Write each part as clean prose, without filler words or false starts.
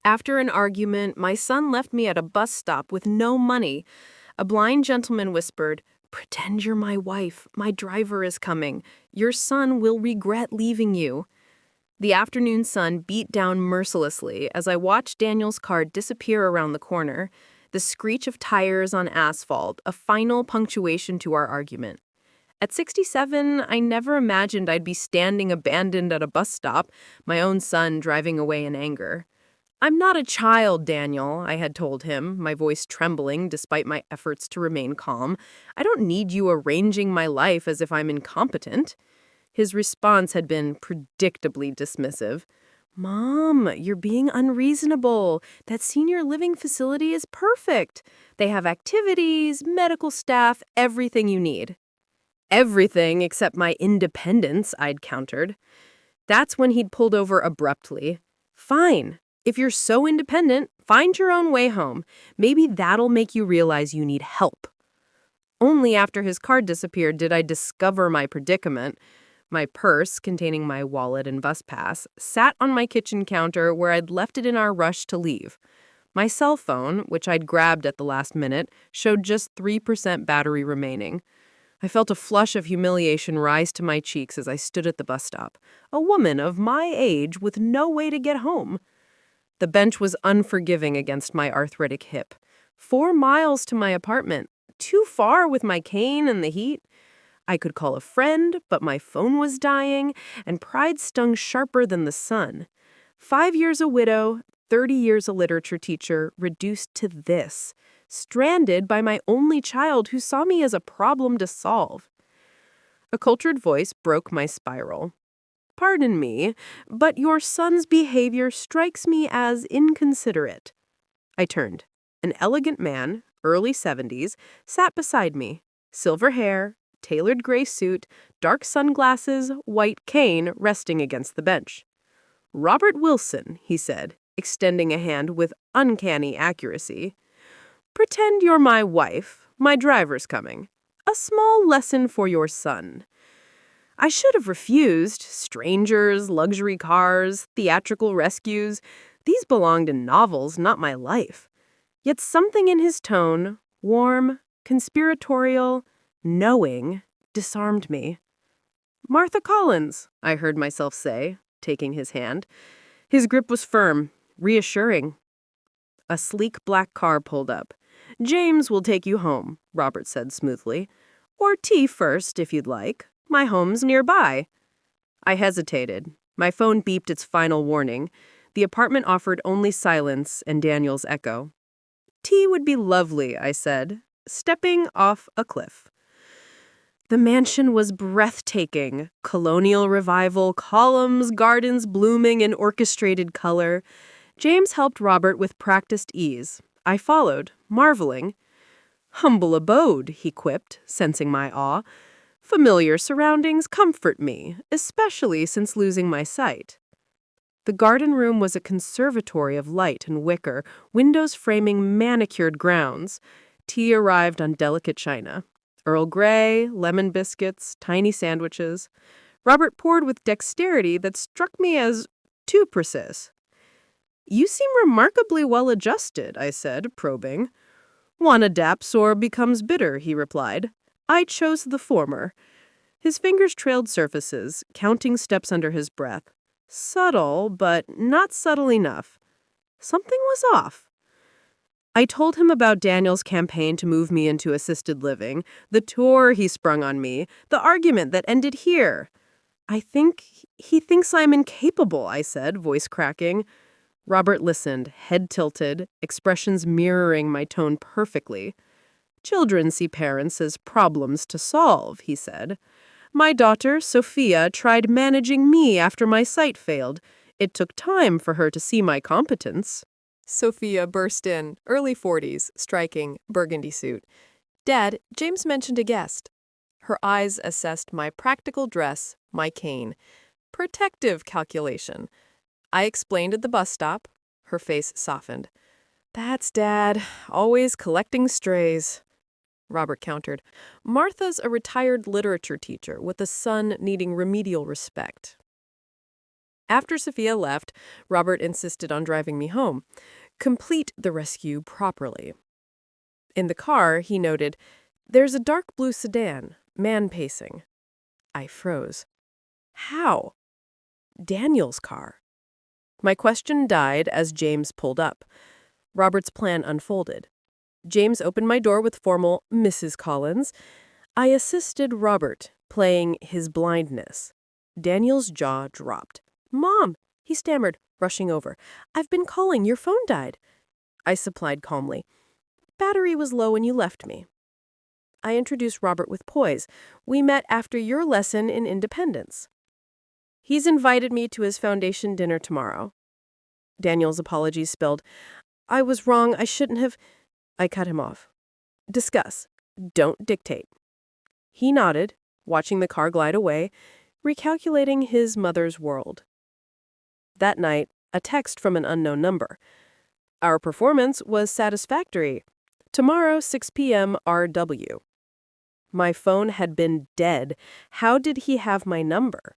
After an argument, my son left me at a bus stop with no money. A blind gentleman whispered, "Pretend you're my wife. My driver is coming. Your son will regret leaving you." The afternoon sun beat down mercilessly as I watched Daniel's car disappear around the corner, the screech of tires on asphalt, a final punctuation to our argument. At 67, I never imagined I'd be standing abandoned at a bus stop, my own son driving away in anger. "I'm not a child, Daniel," I had told him, my voice trembling despite my efforts to remain calm. "I don't need you arranging my life as if I'm incompetent." His response had been predictably dismissive. "Mom, you're being unreasonable. That senior living facility is perfect. They have activities, medical staff, everything you need." "Everything except my independence," I'd countered. That's when he'd pulled over abruptly. "Fine. If you're so independent, find your own way home. Maybe that'll make you realize you need help." Only after his car disappeared did I discover my predicament. My purse, containing my wallet and bus pass, sat on my kitchen counter where I'd left it in our rush to leave. My cell phone, which I'd grabbed at the last minute, showed just 3% battery remaining. I felt a flush of humiliation rise to my cheeks as I stood at the bus stop, a woman of my age with no way to get home. The bench was unforgiving against my arthritic hip. 4 miles to my apartment, too far with my cane and the heat. I could call a friend, but my phone was dying, and pride stung sharper than the sun. 5 years a widow, 30 years a literature teacher, reduced to this, stranded by my only child who saw me as a problem to solve. A cultured voice broke my spiral. "Pardon me, but your son's behavior strikes me as inconsiderate." I turned. An elegant man, early 70s, sat beside me. Silver hair, tailored gray suit, dark sunglasses, white cane resting against the bench. "Robert Wilson," he said, extending a hand with uncanny accuracy. "Pretend you're my wife. My driver's coming. A small lesson for your son." I should have refused. Strangers, luxury cars, theatrical rescues. These belonged in novels, not my life. Yet something in his tone, warm, conspiratorial, knowing, disarmed me. "Martha Collins," I heard myself say, taking his hand. His grip was firm, reassuring. A sleek black car pulled up. "James will take you home," Robert said smoothly. "Or tea first, if you'd like. My home's nearby." I hesitated. My phone beeped its final warning. The apartment offered only silence and Daniel's echo. "Tea would be lovely," I said, stepping off a cliff. The mansion was breathtaking. Colonial revival, columns, gardens blooming in orchestrated color. James helped Robert with practiced ease. I followed, marveling. "Humble abode," he quipped, sensing my awe. "Familiar surroundings comfort me, especially since losing my sight." The garden room was a conservatory of light and wicker, windows framing manicured grounds. Tea arrived on delicate china. Earl Grey, lemon biscuits, tiny sandwiches. Robert poured with dexterity that struck me as too precise. "You seem remarkably well adjusted," I said, probing. "One adapts or becomes bitter," he replied. "I chose the former." His fingers trailed surfaces, counting steps under his breath. Subtle, but not subtle enough. Something was off. I told him about Daniel's campaign to move me into assisted living, the tour he sprung on me, the argument that ended here. "I think he thinks I'm incapable," I said, voice cracking. Robert listened, head tilted, expressions mirroring my tone perfectly. "Children see parents as problems to solve," he said. "My daughter, Sophia, tried managing me after my sight failed. It took time for her to see my competence." Sophia burst in, early 40s, striking, burgundy suit. "Dad, James mentioned a guest." Her eyes assessed my practical dress, my cane. Protective calculation. I explained at the bus stop. Her face softened. "That's Dad, always collecting strays." Robert countered. "Martha's a retired literature teacher with a son needing remedial respect." After Sophia left, Robert insisted on driving me home. Complete the rescue properly. In the car, he noted, "There's a dark blue sedan, man pacing." I froze. How? Daniel's car. My question died as James pulled up. Robert's plan unfolded. James opened my door with formal "Mrs. Collins." I assisted Robert, playing his blindness. Daniel's jaw dropped. "Mom," he stammered, rushing over. "I've been calling. Your phone died." I supplied calmly. "Battery was low when you left me." I introduced Robert with poise. "We met after your lesson in independence." "He's invited me to his foundation dinner tomorrow." Daniel's apologies spelled, "I was wrong. I shouldn't have—" I cut him off. "Discuss. Don't dictate." He nodded, watching the car glide away, recalculating his mother's world. That night, a text from an unknown number. "Our performance was satisfactory. Tomorrow, 6 p.m. RW." My phone had been dead. How did he have my number?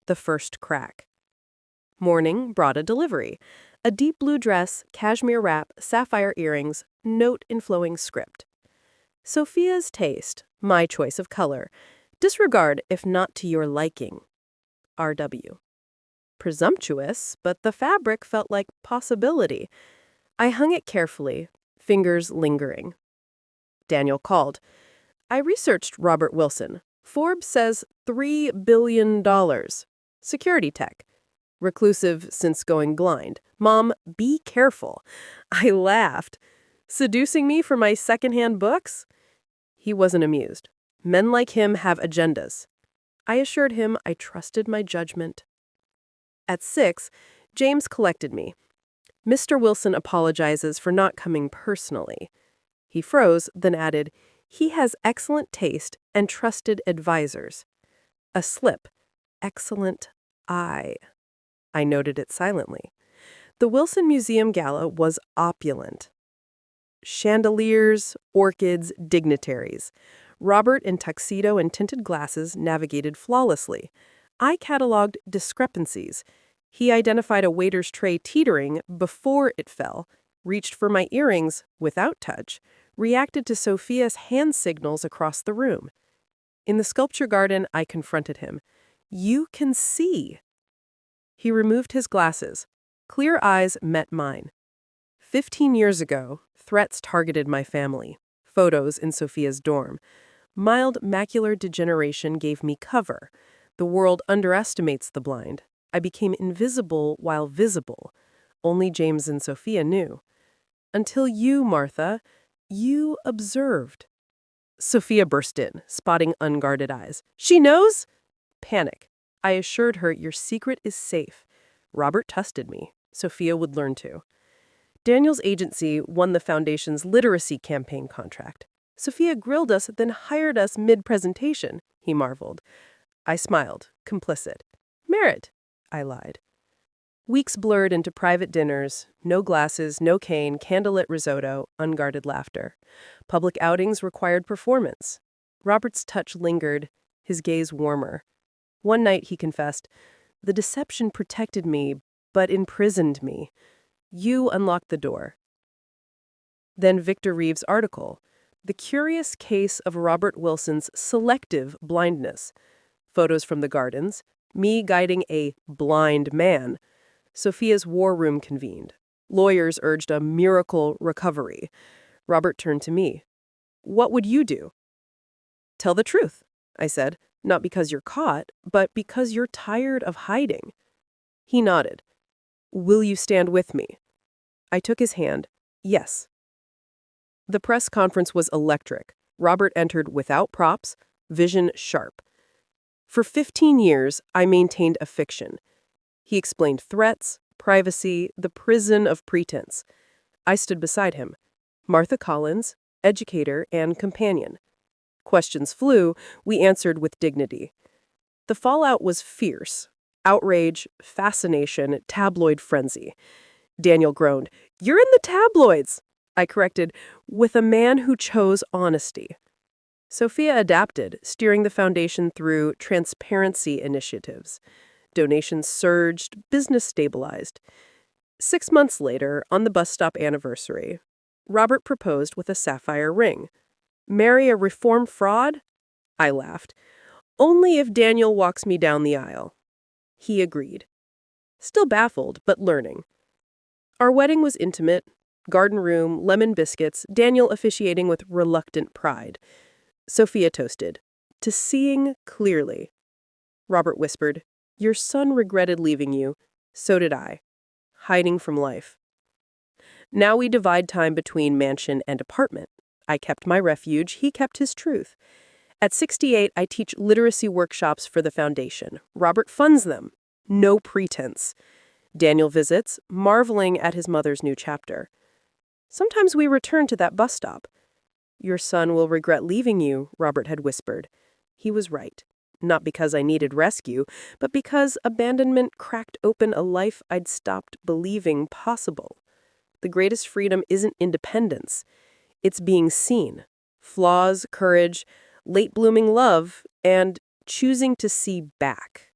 The first crack. Morning brought a delivery. A deep blue dress, cashmere wrap, sapphire earrings, note in flowing script. "Sophia's taste, my choice of color. Disregard if not to your liking. RW." Presumptuous, but the fabric felt like possibility. I hung it carefully, fingers lingering. Daniel called. "I researched Robert Wilson. Forbes says $3 billion. Security tech. Reclusive since going blind. Mom, be careful." I laughed. "Seducing me for my secondhand books?" He wasn't amused. Men like him have agendas. I assured him I trusted my judgment. At 6, James collected me. "Mr. Wilson apologizes for not coming personally." He froze, then added, "He has excellent taste and trusted advisors." A slip. Excellent eye. I noted it silently. The Wilson Museum Gala was opulent. Chandeliers, orchids, dignitaries. Robert in tuxedo and tinted glasses navigated flawlessly. I catalogued discrepancies. He identified a waiter's tray teetering before it fell, reached for my earrings without touch, reacted to Sophia's hand signals across the room. In the sculpture garden, I confronted him. "You can see." He removed his glasses. Clear eyes met mine. 15 years ago, threats targeted my family. Photos in Sophia's dorm. Mild macular degeneration gave me cover. The world underestimates the blind. I became invisible while visible. Only James and Sophia knew. Until you, Martha, you observed. Sophia burst in, spotting unguarded eyes. "She knows?" Panic. I assured her, "Your secret is safe." Robert trusted me. Sophia would learn to. Daniel's agency won the Foundation's literacy campaign contract. "Sophia grilled us, then hired us mid-presentation," he marveled. I smiled, complicit. "Merit," I lied. Weeks blurred into private dinners, no glasses, no cane, candlelit risotto, unguarded laughter. Public outings required performance. Robert's touch lingered, his gaze warmer. One night, he confessed, "The deception protected me, but imprisoned me. You unlocked the door." Then Victor Reeves' article, "The Curious Case of Robert Wilson's Selective Blindness." Photos from the gardens, me guiding a blind man. Sophia's war room convened. Lawyers urged a miracle recovery. Robert turned to me. "What would you do?" "Tell the truth," I said, "not because you're caught, but because you're tired of hiding." He nodded. "Will you stand with me?" I took his hand. "Yes." The press conference was electric. Robert entered without props, vision sharp. "For 15 years, I maintained a fiction." He explained threats, privacy, the prison of pretense. I stood beside him. Martha Collins, educator and companion. Questions flew, we answered with dignity. The fallout was fierce. Outrage, fascination, tabloid frenzy. Daniel groaned, "You're in the tabloids!" I corrected, "with a man who chose honesty." Sophia adapted, steering the Foundation through transparency initiatives. Donations surged, business stabilized. 6 months later, on the bus stop anniversary, Robert proposed with a sapphire ring. Marry a reform fraud? I laughed. Only if Daniel walks me down the aisle. He agreed. Still baffled, but learning. Our wedding was intimate. Garden room, lemon biscuits, Daniel officiating with reluctant pride. Sophia toasted. To seeing clearly. Robert whispered, Your son regretted leaving you. So did I. Hiding from life. Now we divide time between mansion and apartment. I kept my refuge, he kept his truth. At 68, I teach literacy workshops for the foundation. Robert funds them. No pretense. Daniel visits, marveling at his mother's new chapter. Sometimes we return to that bus stop. Your son will regret leaving you, Robert had whispered. He was right. Not because I needed rescue, but because abandonment cracked open a life I'd stopped believing possible. The greatest freedom isn't independence. It's being seen. Flaws, courage, late-blooming love, and choosing to see back.